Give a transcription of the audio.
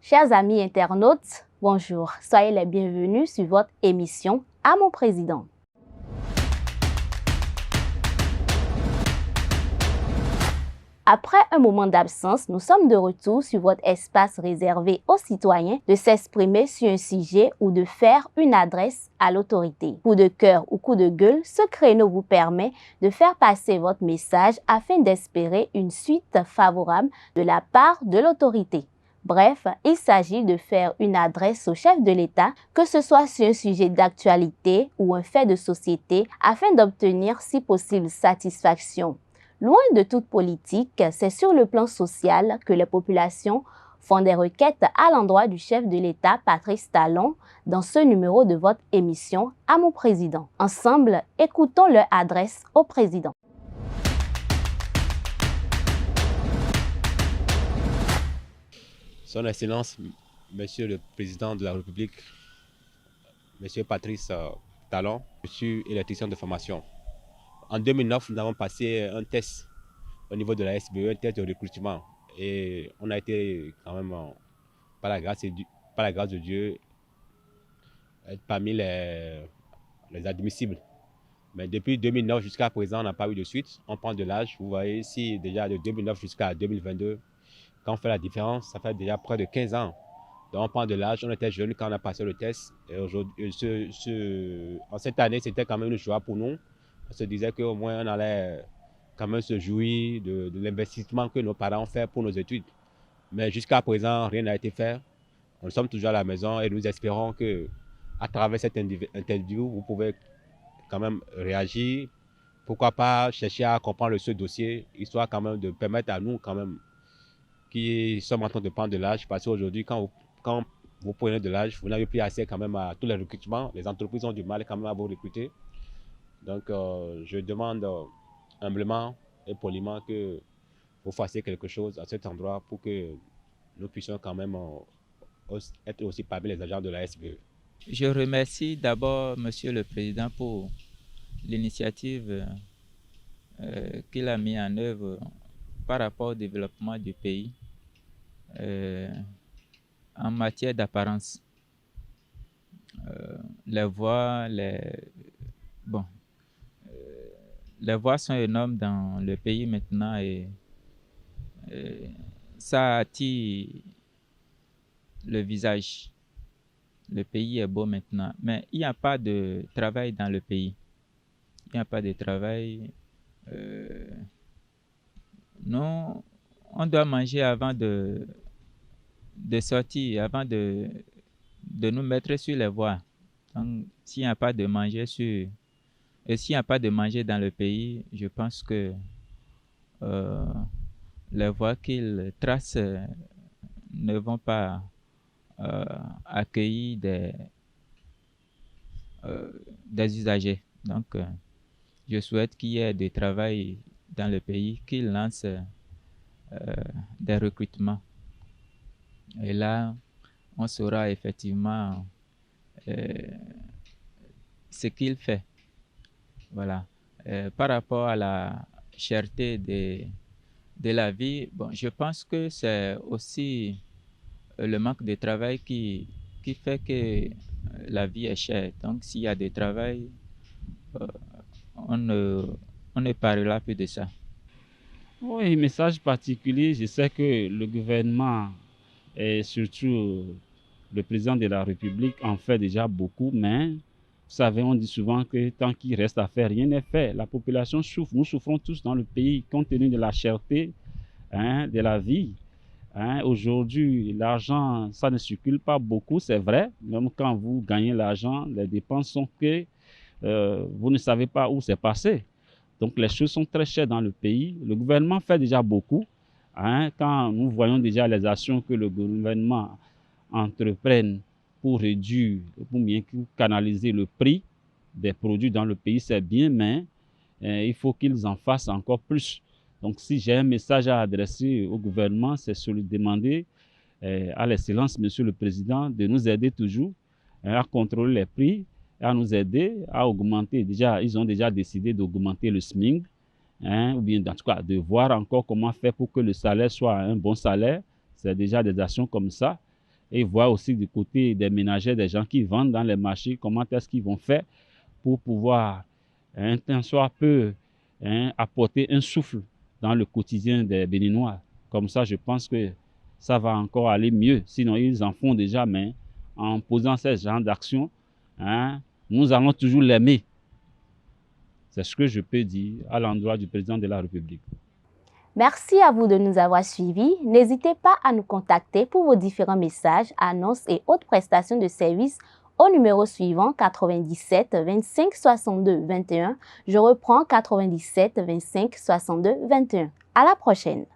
Chers amis internautes, bonjour, soyez les bienvenus sur votre émission « À mon président ». Après un moment d'absence, nous sommes de retour sur votre espace réservé aux citoyens de s'exprimer sur un sujet ou de faire une adresse à l'autorité. Coup de cœur ou coup de gueule, ce créneau vous permet de faire passer votre message afin d'espérer une suite favorable de la part de l'autorité. Bref, il s'agit de faire une adresse au chef de l'État, que ce soit sur un sujet d'actualité ou un fait de société, afin d'obtenir si possible satisfaction. Loin de toute politique, c'est sur le plan social que les populations font des requêtes à l'endroit du chef de l'État, Patrice Talon, dans ce numéro de votre émission « À mon président ». Ensemble, écoutons leur adresse au président. Son Excellence, Monsieur le Président de la République, Monsieur Patrice Talon, je suis électricien de formation. En 2009, nous avons passé un test au niveau de la SBE, un test de recrutement. Et on a été quand même, par la grâce de Dieu, parmi les admissibles. Mais depuis 2009 jusqu'à présent, on n'a pas eu de suite. On prend de l'âge. Vous voyez ici, déjà de 2009 jusqu'à 2022, quand on fait la différence, ça fait déjà près de 15 ans. Donc on prend de l'âge. On était jeunes quand on a passé le test. Et aujourd'hui, en cette année, c'était quand même une joie pour nous. On se disait qu'au moins on allait quand même se jouir de l'investissement que nos parents ont fait pour nos études. Mais jusqu'à présent, rien n'a été fait. Nous sommes toujours à la maison et nous espérons qu'à travers cette interview, vous pouvez quand même réagir. Pourquoi pas chercher à comprendre ce dossier, histoire quand même de permettre à nous quand même qui sommes en train de prendre de l'âge. Parce qu'aujourd'hui, quand vous prenez de l'âge, vous n'avez plus accès quand même à tous les recrutements. Les entreprises ont du mal quand même à vous recruter. Donc, je demande humblement et poliment que vous fassiez quelque chose à cet endroit pour que nous puissions quand même être aussi parmi les agents de la SBE. Je remercie d'abord Monsieur le Président pour l'initiative qu'il a mis en œuvre par rapport au développement du pays en matière d'apparence. Les voix sont énormes dans le pays maintenant et ça attire le visage. Le pays est beau maintenant, mais il n'y a pas de travail dans le pays. Il n'y a pas de travail. Non, on doit manger avant de sortir, avant de nous mettre sur les voies. Donc, s'il n'y a pas de manger s'il n'y a pas de manger dans le pays, je pense que les voies qu'ils tracent ne vont pas accueillir des usagers. Donc, je souhaite qu'il y ait du travail dans le pays, qu'ils lancent des recrutements. Et là, on saura effectivement ce qu'il fait. Voilà. Par rapport à la cherté de la vie, bon, je pense que c'est aussi le manque de travail qui fait que la vie est chère. Donc, s'il y a du travail, on ne parlera plus de ça. Oui, message particulier, je sais que le gouvernement et surtout le président de la République en fait déjà beaucoup, mais vous savez, on dit souvent que tant qu'il reste à faire, rien n'est fait. La population souffre, nous souffrons tous dans le pays compte tenu de la cherté de la vie. Aujourd'hui, l'argent, ça ne circule pas beaucoup, c'est vrai. Même quand vous gagnez l'argent, les dépenses sont que vous ne savez pas où c'est passé. Donc les choses sont très chères dans le pays. Le gouvernement fait déjà beaucoup. Quand nous voyons déjà les actions que le gouvernement entreprenne pour réduire, pour bien canaliser le prix des produits dans le pays, c'est bien, mais il faut qu'ils en fassent encore plus. Donc si j'ai un message à adresser au gouvernement, c'est celui de demander à l'excellence, Monsieur le Président, de nous aider toujours à contrôler les prix, à nous aider à augmenter. Déjà, ils ont déjà décidé d'augmenter le SMIC, ou bien en tout cas de voir encore comment faire pour que le salaire soit un bon salaire. C'est déjà des actions comme ça. et voir aussi du côté des ménagères, des gens qui vendent dans les marchés, comment est-ce qu'ils vont faire pour pouvoir, tant soit peu, apporter un souffle dans le quotidien des Béninois. Comme ça, je pense que ça va encore aller mieux. Sinon, ils en font déjà, mais en posant ce genre d'action, nous allons toujours l'aimer. C'est ce que je peux dire à l'endroit du président de la République. Merci à vous de nous avoir suivis. N'hésitez pas à nous contacter pour vos différents messages, annonces et autres prestations de services au numéro suivant 97 25 62 21. Je reprends 97 25 62 21. À la prochaine.